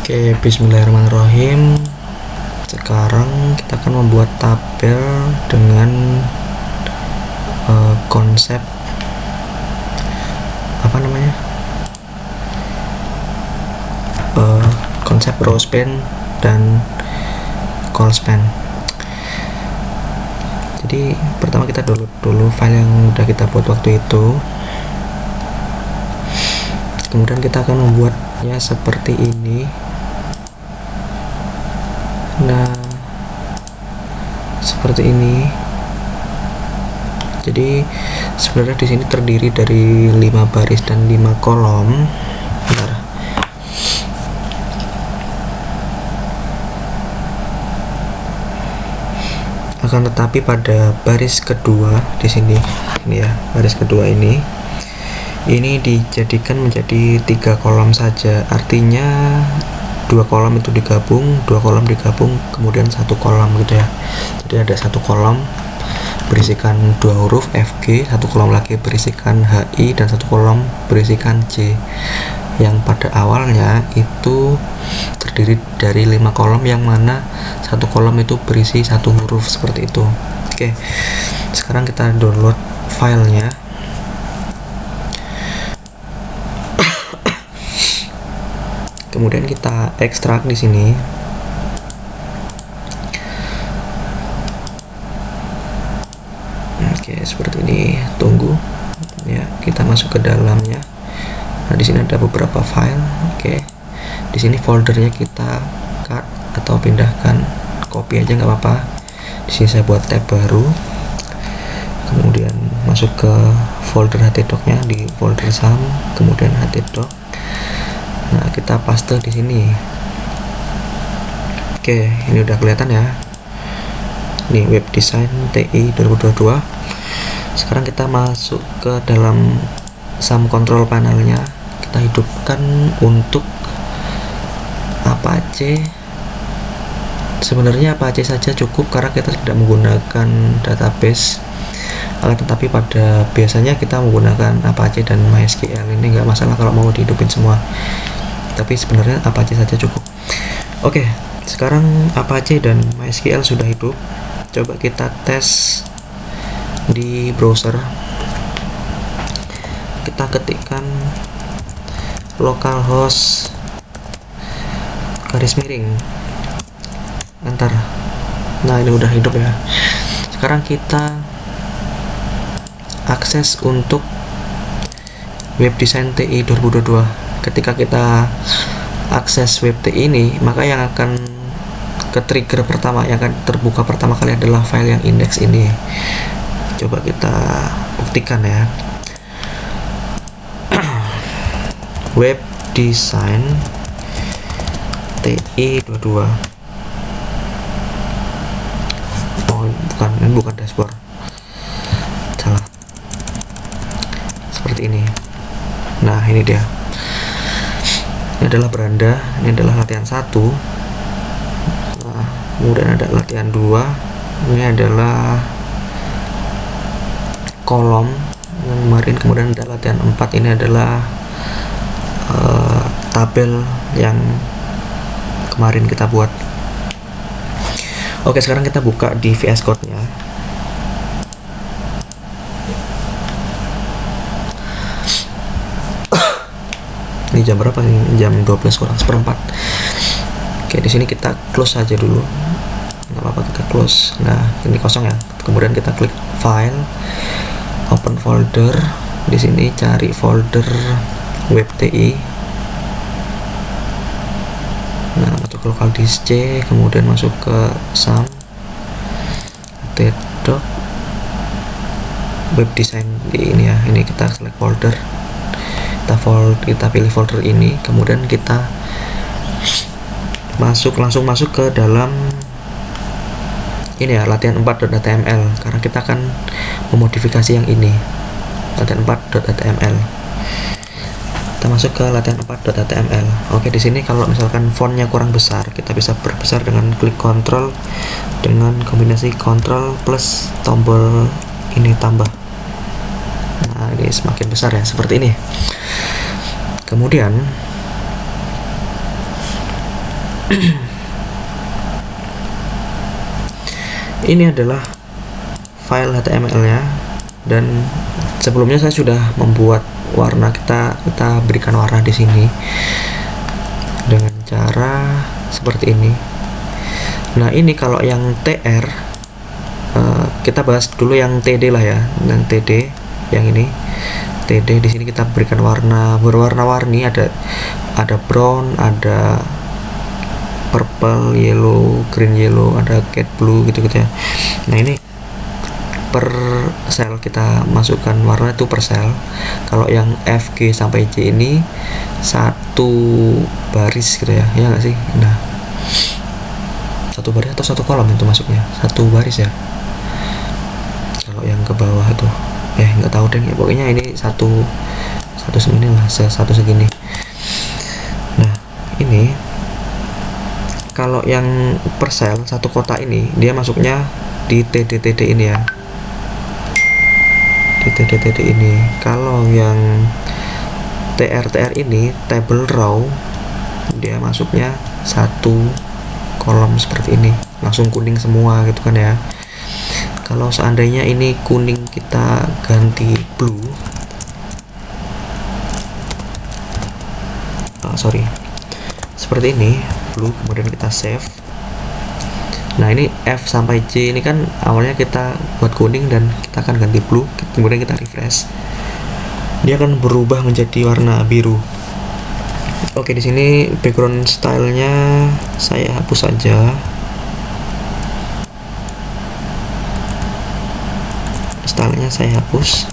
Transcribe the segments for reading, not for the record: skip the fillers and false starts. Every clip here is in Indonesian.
Oke, bismillahirrahmanirrahim. Sekarang kita akan membuat tabel dengan konsep konsep row span dan call span. Jadi pertama kita download dulu file yang udah kita buat waktu itu. Kemudian kita akan membuatnya seperti ini. Nah, seperti ini. Jadi sebenarnya di sini terdiri dari 5 baris dan 5 kolom. Bentar. Akan tetapi pada baris kedua di sini, ini ya, baris kedua ini dijadikan menjadi 3 kolom saja. Artinya 2 kolom itu digabung, 2 kolom digabung, kemudian 1 kolom gitu ya. Jadi ada 1 kolom berisikan 2 huruf FG, 1 kolom lagi berisikan HI, dan 1 kolom berisikan J, yang pada awalnya itu terdiri dari 5 kolom, yang mana 1 kolom itu berisi 1 huruf seperti itu. Oke, sekarang kita download filenya. Kemudian kita ekstrak di sini. Oke, seperti ini. Tunggu. Ya, kita masuk ke dalamnya. Nah, di sini ada beberapa file. Oke. Di sini foldernya kita cut atau pindahkan, copy aja nggak apa-apa. Di sini saya buat tab baru. Kemudian masuk ke folder htdoc-nya di folder sum, kemudian htdoc. Nah, kita paste di sini. Oke, ini udah kelihatan ya. Ini web design TI 2022. Sekarang kita masuk ke dalam sum control panelnya. Kita hidupkan untuk Apache. Sebenarnya Apache saja cukup karena kita tidak menggunakan database. Tetapi pada biasanya kita menggunakan Apache dan MySQL. Ini nggak masalah kalau mau dihidupin semua, tapi sebenarnya Apache saja cukup. Oke, sekarang Apache dan MySQL sudah hidup. Coba kita tes di browser. Kita ketikkan localhost /. Nah, ini udah hidup ya. Sekarang kita akses untuk web design TI 2022. Ketika kita akses web TI ini, maka yang akan ke trigger pertama, yang akan terbuka pertama kali adalah file yang index ini. Coba kita buktikan ya. Web design TI 22. Oh, ini bukan dashboard. Salah. Seperti ini. Nah, ini dia. Ini adalah beranda, ini adalah latihan 1. Nah, kemudian ada latihan 2. Ini adalah kolom yang kemarin. Kemudian ada latihan 4. Ini adalah tabel yang kemarin kita buat. Oke, sekarang kita buka di VS Code nya. Ini jam berapa nih? Jam 12:04. Oke, di sini kita close aja dulu. Nggak apa-apa, kita close. Nah, ini kosong ya. Kemudian kita klik file, open folder. Di sini cari folder web TI. Nah, masuk ke local disk C, kemudian masuk ke sum, htdoc, web design di ini ya. Ini kita select folder. Kita pilih folder ini, kemudian kita langsung masuk ke dalam ini ya, latihan 4.html, karena kita akan memodifikasi yang ini, latihan 4.html. Kita masuk ke latihan 4.html. Oke, di sini kalau misalkan fontnya kurang besar, kita bisa perbesar dengan klik Ctrl, dengan kombinasi Ctrl plus tombol ini tambah. Nah, ini semakin besar ya, seperti ini. Kemudian Ini adalah file HTML-nya, dan sebelumnya saya sudah membuat warna. Kita berikan warna di sini dengan cara seperti ini. Nah, ini kalau yang TR, kita bahas dulu yang TD lah ya. Yang TD, yang ini TD, di sini kita berikan warna berwarna-warni, ada brown, ada purple, yellow, green yellow, ada cat blue gitu ya. Nah, ini per sel kita masukkan warna itu per sel. Kalau yang F, G sampai J ini satu baris gitu ya, ya nggak sih? Nah, satu baris atau satu kolom itu masuknya? Satu baris ya. Kalau yang ke bawah itu, nggak tahu deh ya, pokoknya ini satu segini lah, satu segini. Nah, ini kalau yang per sel satu kotak ini dia masuknya di TD ini ya, di TD ini. Kalau yang TR ini table row, dia masuknya satu kolom seperti ini, langsung kuning semua gitu kan ya. Kalau seandainya ini kuning, kita ganti blue, seperti ini, blue, kemudian kita save. Nah, ini F sampai J ini kan awalnya kita buat kuning dan kita akan ganti blue, kemudian kita refresh, dia akan berubah menjadi warna biru. Oke, di sini background stylenya saya hapus saja. Stylenya saya hapus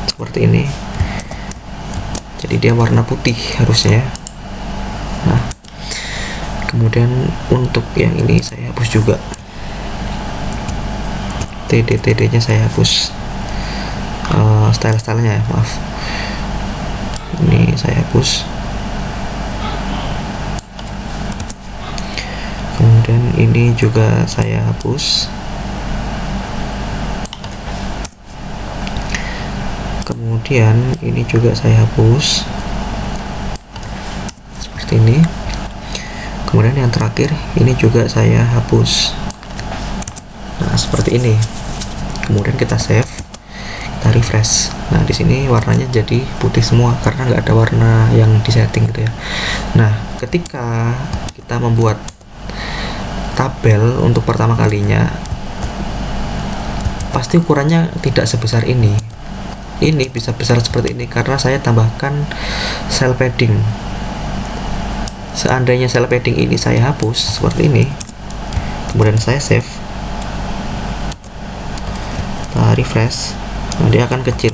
seperti ini, jadi dia warna putih harusnya. Nah, kemudian untuk yang ini saya hapus juga, TD nya saya hapus, stylenya ya, maaf, ini saya hapus. Kemudian ini juga saya hapus. Kemudian ini juga saya hapus seperti ini. Kemudian yang terakhir ini juga saya hapus. Nah, seperti ini. Kemudian kita save, kita refresh. Nah, di sini warnanya jadi putih semua karena nggak ada warna yang disetting gitu ya. Nah, ketika kita membuat tabel untuk pertama kalinya, pasti ukurannya tidak sebesar ini. Ini bisa besar seperti ini karena saya tambahkan cell padding. Seandainya cell padding ini saya hapus seperti ini, kemudian saya save, kita refresh, nah dia akan kecil.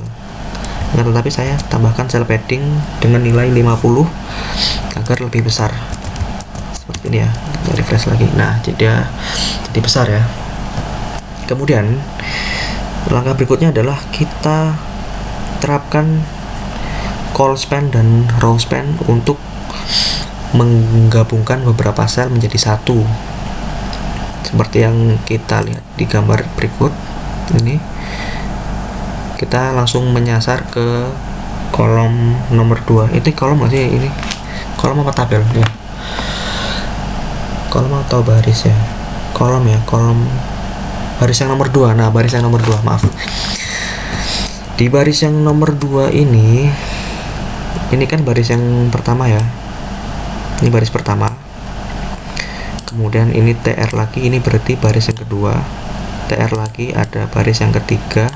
Nah, tetapi saya tambahkan cell padding dengan nilai 50 agar lebih besar seperti ini ya. Kita refresh lagi, nah jadi besar ya. Kemudian langkah berikutnya adalah kita terapkan call span dan row span untuk menggabungkan beberapa sel menjadi satu, seperti yang kita lihat di gambar berikut ini. Kita langsung menyasar ke kolom nomor 2. Ini kolom nggak sih? Ini kolom apa tabel ya? Kolom atau baris ya? Kolom ya, kolom, baris yang nomor 2. Nah, baris yang nomor 2, maaf. Di baris yang nomor 2 ini kan baris yang pertama ya. Ini baris pertama. Kemudian ini TR lagi, ini berarti baris yang kedua. TR lagi, ada baris yang ketiga.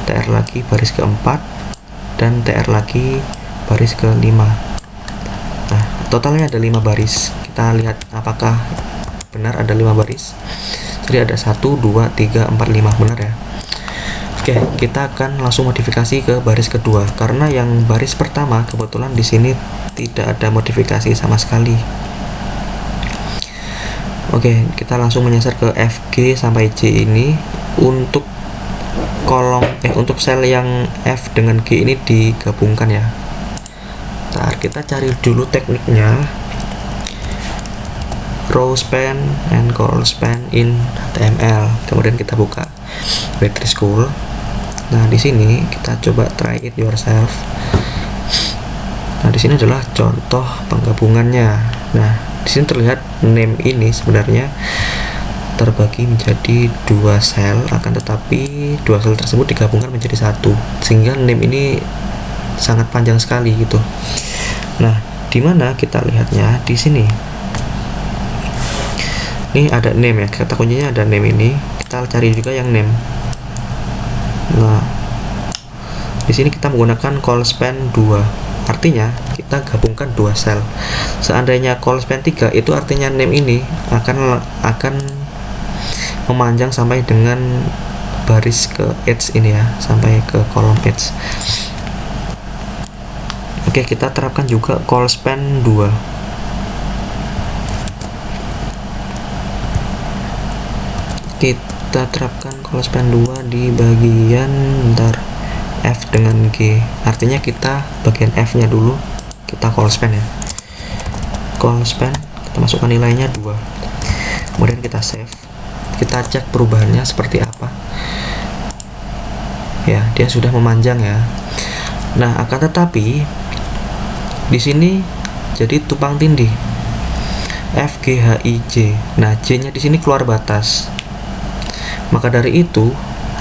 TR lagi baris keempat, dan TR lagi baris ke-5. Nah, totalnya ada 5 baris. Kita lihat apakah benar ada 5 baris. Jadi ada 1, 2, 3, 4, 5, benar ya. Oke, kita akan langsung modifikasi ke baris kedua karena yang baris pertama kebetulan di sini tidak ada modifikasi sama sekali. Oke, kita langsung menyasar ke FG sampai J ini. Untuk kolom untuk sel yang F dengan G ini digabungkan ya. Ntar kita cari dulu tekniknya, row span and call span in HTML. Kemudian kita buka Battery School. Nah, di sini kita coba try it yourself. Nah, di sini adalah contoh penggabungannya. Nah, di di sini terlihat name ini sebenarnya terbagi menjadi dua sel, akan tetapi dua sel tersebut digabungkan menjadi satu, sehingga name ini sangat panjang sekali gitu. Nah, di mana kita lihatnya di sini. Ini ada name ya, kata kuncinya ada name ini. Kita cari juga yang name. Nah, di sini kita menggunakan call span 2. Artinya kita gabungkan dua sel. Seandainya call span 3, itu artinya name ini akan memanjang sampai dengan baris ke edge ini ya, sampai ke kolom edge. Oke, kita terapkan juga call span 2. Kita terapkan call span 2 di bagian F dengan G. Artinya kita bagian F nya dulu kita call span ya. Call span, kita masukkan nilainya 2. Kemudian kita save. Kita cek perubahannya seperti apa. Ya, dia sudah memanjang ya. Nah, akan tetapi di sini jadi tumpang tindih. F G H I J. Nah, J-nya di sini keluar batas. Maka dari itu,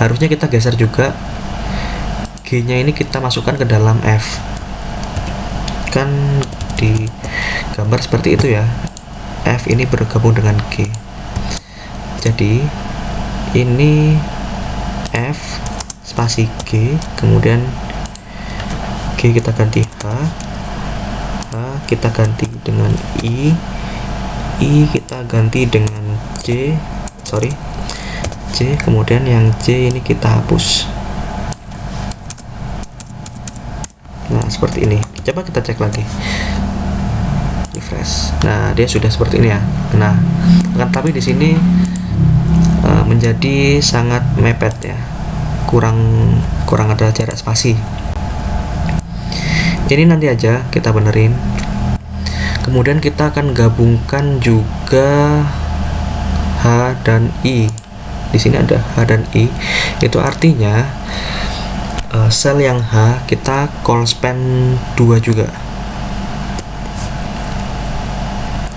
harusnya kita geser juga G-nya ini, kita masukkan ke dalam F. Kan di gambar seperti itu ya. F ini bergabung dengan G. Jadi ini F spasi G, kemudian G kita ganti H kita ganti dengan I kita ganti dengan J, kemudian yang J ini kita hapus. Nah, seperti ini. Coba kita cek lagi, refresh. Nah, dia sudah seperti ini ya. Nah, tapi di sini menjadi sangat mepet ya, kurang ada jarak spasi. Ini nanti aja kita benerin. Kemudian kita akan gabungkan juga H dan I. Di sini ada H dan I. Itu artinya sel yang H kita call span 2 juga.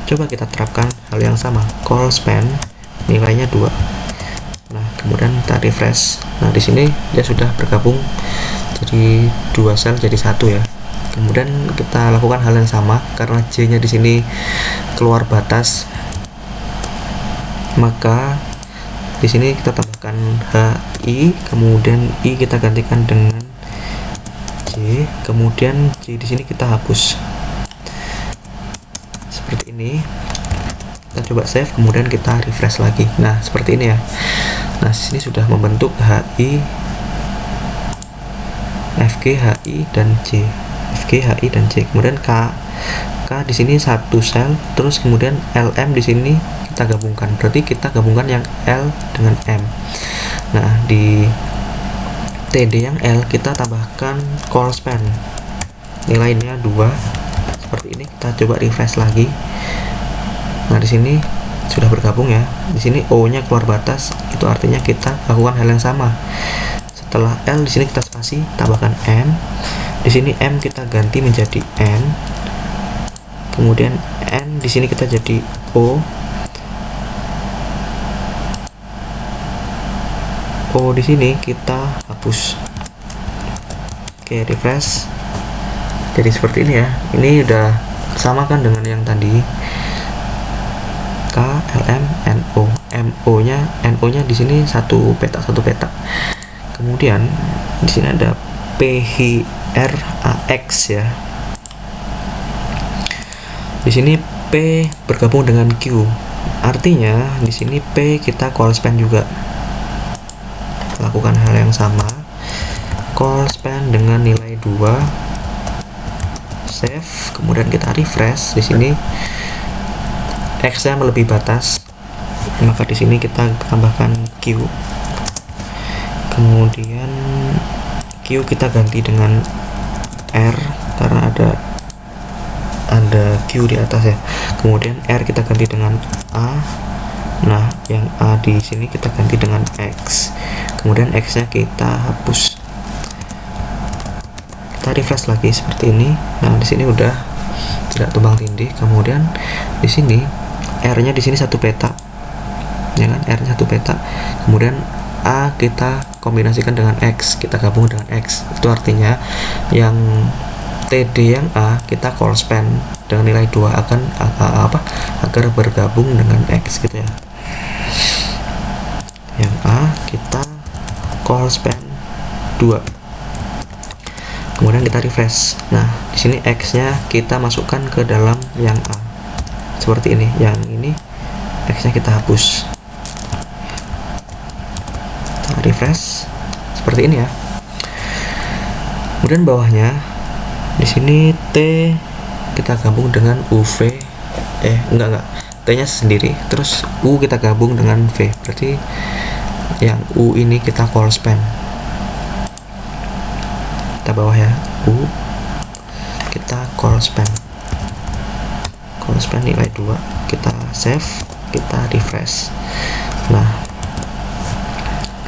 Coba kita terapkan hal yang sama, call span nilainya 2. Nah, kemudian kita refresh. Nah, di sini dia sudah bergabung jadi dua sel jadi satu ya. Kemudian kita lakukan hal yang sama, karena J-nya di sini keluar batas, maka di sini kita tambahkan HI, kemudian I kita gantikan dengan J, kemudian J di sini kita hapus. Seperti ini. Kita coba save, kemudian kita refresh lagi. Nah, seperti ini ya. Nah, sini sudah membentuk HI, FG, HI dan J. FG, HI dan J. Kemudian K di sini satu sel, terus kemudian LM di sini kita gabungkan. Berarti kita gabungkan yang L dengan M. Nah, di TD yang L kita tambahkan call span. Nilainya 2. Seperti ini. Kita coba refresh lagi. Nah, di sini sudah bergabung ya. Di sini O-nya keluar batas, itu artinya kita lakukan hal yang sama. Setelah L di sini kita spasi, tambahkan M. Di sini M kita ganti menjadi N. Kemudian N di sini kita jadi O. O di sini kita hapus. Oke, refresh. Jadi seperti ini ya. Ini udah sama kan dengan yang tadi. K, LM, NO. NO-nya di sini satu petak. Kemudian di sini ada PHRAX ya. Di sini P bergabung dengan Q. Artinya di sini P kita call span juga. Lakukan hal yang sama. Call span dengan nilai 2. Save, kemudian kita refresh. Di sini X-nya melebihi batas, maka di sini kita tambahkan Q. Kemudian Q kita ganti dengan R karena ada Q di atas ya. Kemudian R kita ganti dengan A. Nah, yang A di sini kita ganti dengan X. Kemudian X-nya kita hapus. Kita refresh lagi seperti ini. Nah, di sini udah tidak tumpang tindih. Kemudian di sini R-nya di sini 1 peta, ya kan, R-nya 1 peta. Kemudian A kita kombinasikan dengan X, kita gabung dengan X. Itu artinya yang TD yang A kita call span dengan nilai 2 agar bergabung dengan X gitu ya. Yang A kita call span 2. Kemudian kita refresh. Nah, di sini X-nya kita masukkan ke dalam yang A. Seperti ini. Yang ini X-nya kita hapus. Kita refresh seperti ini ya. Kemudian bawahnya di sini T kita gabung dengan UV. Enggak. T-nya sendiri. Terus U kita gabung dengan V. Berarti yang U ini kita call span. Kita bawah ya, U kita call span nilai 2, kita save, kita refresh. Nah,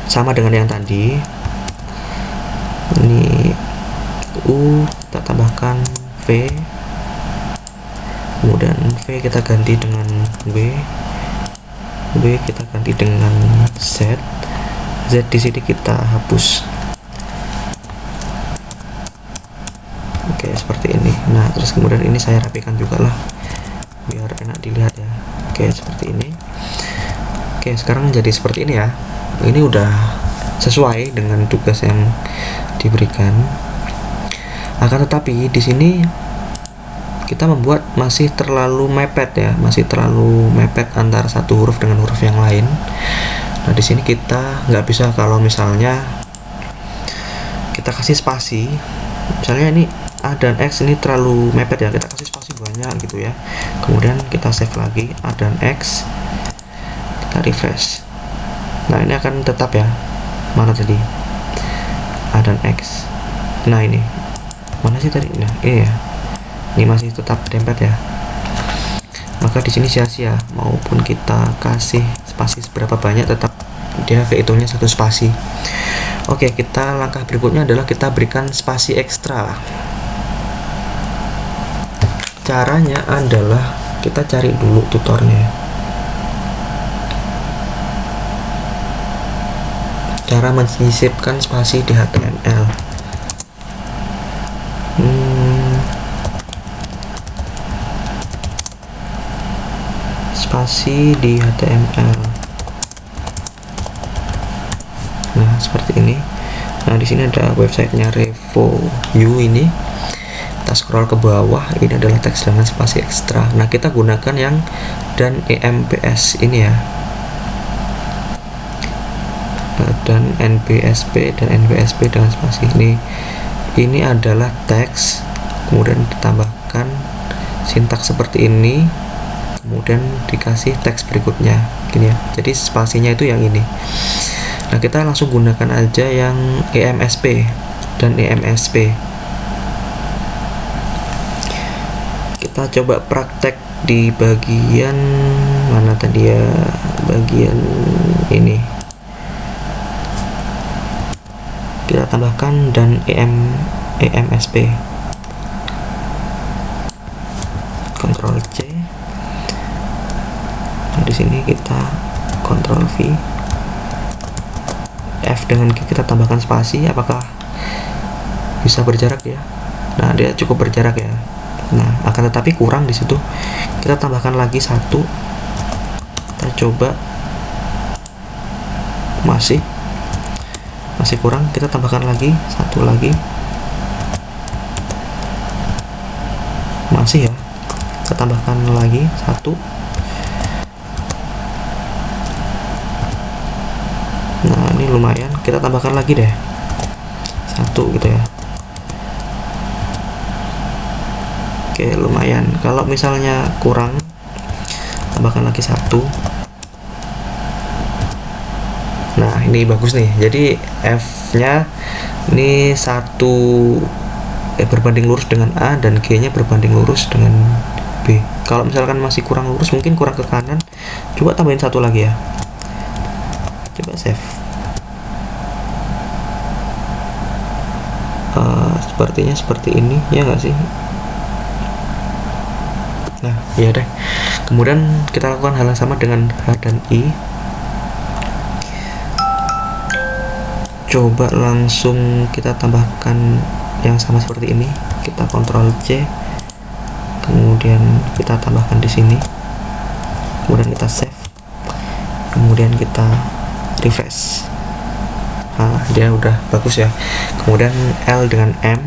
sama dengan yang tadi, ini U kita tambahkan V, kemudian V kita ganti dengan W kita ganti dengan Z di sini kita hapus. Oke, seperti ini. Nah, terus kemudian ini saya rapikan juga lah biar enak dilihat ya. Oke, seperti ini. Oke, sekarang jadi seperti ini ya. Ini udah sesuai dengan tugas yang diberikan. Akan tetapi di sini kita membuat masih terlalu mepet ya, masih terlalu mepet antara satu huruf dengan huruf yang lain. Nah, di sini kita nggak bisa kalau misalnya kita kasih spasi. Misalnya ini A dan X ini terlalu mepet ya, kita kasih spasi banyak gitu ya. Kemudian kita save lagi A dan X, kita refresh. Nah, ini akan tetap ya. Mana tadi A dan X? Nah, ini mana sih tadi? Nah, ini ya, ini masih tetap dempet ya. Maka di sini sia-sia, maupun kita kasih spasi seberapa banyak tetap dia kehitungnya 1 spasi. Oke, kita langkah berikutnya adalah kita berikan spasi ekstra. Caranya adalah kita cari dulu tutornya. Cara menyisipkan spasi di HTML. Spasi di HTML. Nah, seperti ini. Nah, di sini ada websitenya Revo.u ini. Kita scroll ke bawah, ini adalah teks dengan spasi ekstra. Nah, kita gunakan yang dan EMPS ini ya, dan NBSP dan NBSP dengan spasi ini. Ini adalah teks, kemudian ditambahkan sintaks seperti ini, kemudian dikasih teks berikutnya gini ya. Jadi spasinya itu yang ini. Nah, kita langsung gunakan aja yang EMSP dan EMSP. Kita coba praktek di bagian mana tadi ya, bagian ini kita tambahkan dan EMSP. Ctrl C. Nah, di sini kita Ctrl V, F dengan Q kita tambahkan spasi. Apakah bisa berjarak ya? Nah, dia cukup berjarak ya. Nah, akan tetapi kurang di situ. Kita tambahkan lagi 1. Kita coba, masih kurang. Kita tambahkan lagi 1 lagi. Masih ya. Kita tambahkan lagi 1. Nah, ini lumayan. Kita tambahkan lagi deh 1 gitu ya. Oke, lumayan. Kalau misalnya kurang, tambahkan lagi 1. Nah, ini bagus nih. Jadi F-nya ini 1 berbanding lurus dengan A dan G-nya berbanding lurus dengan B. Kalau misalkan masih kurang lurus, mungkin kurang ke kanan, coba tambahin 1 lagi ya. Coba save. Sepertinya seperti ini ya nggak sih? Nah ya deh, kemudian kita lakukan hal yang sama dengan H dan I. Coba langsung kita tambahkan yang sama seperti ini. Kita Ctrl C, kemudian kita tambahkan di sini, kemudian kita save, kemudian kita refresh. Nah, dia udah bagus ya. Kemudian L dengan M,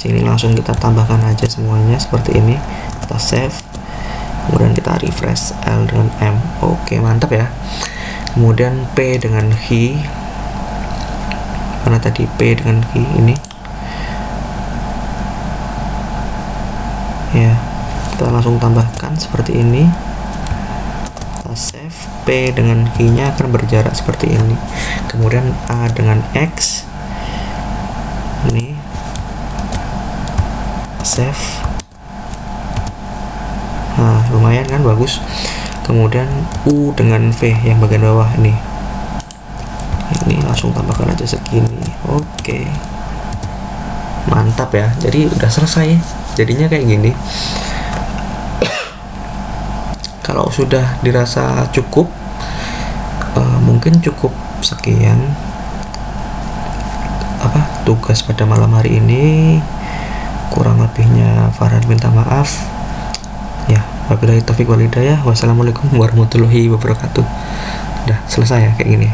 sini langsung kita tambahkan aja semuanya seperti ini. Kita save, kemudian kita refresh L dengan M. Oke, mantap ya. Kemudian P dengan H, mana tadi P dengan H ini ya, kita langsung tambahkan seperti ini. Kita save, P dengan H nya akan berjarak seperti ini. Kemudian A dengan X ini, save. Nah lumayan kan, bagus. Kemudian U dengan V yang bagian bawah ini langsung tambahkan aja segini. Oke, mantap ya. Jadi udah selesai jadinya kayak gini. Kalau sudah dirasa cukup, mungkin cukup sekian tugas pada malam hari ini. Kurang lebihnya Farhan minta maaf ya. Wabillahi taufiq wal hidayah. Wassalamualaikum warahmatullahi wabarakatuh. Udah selesai ya kayak gini.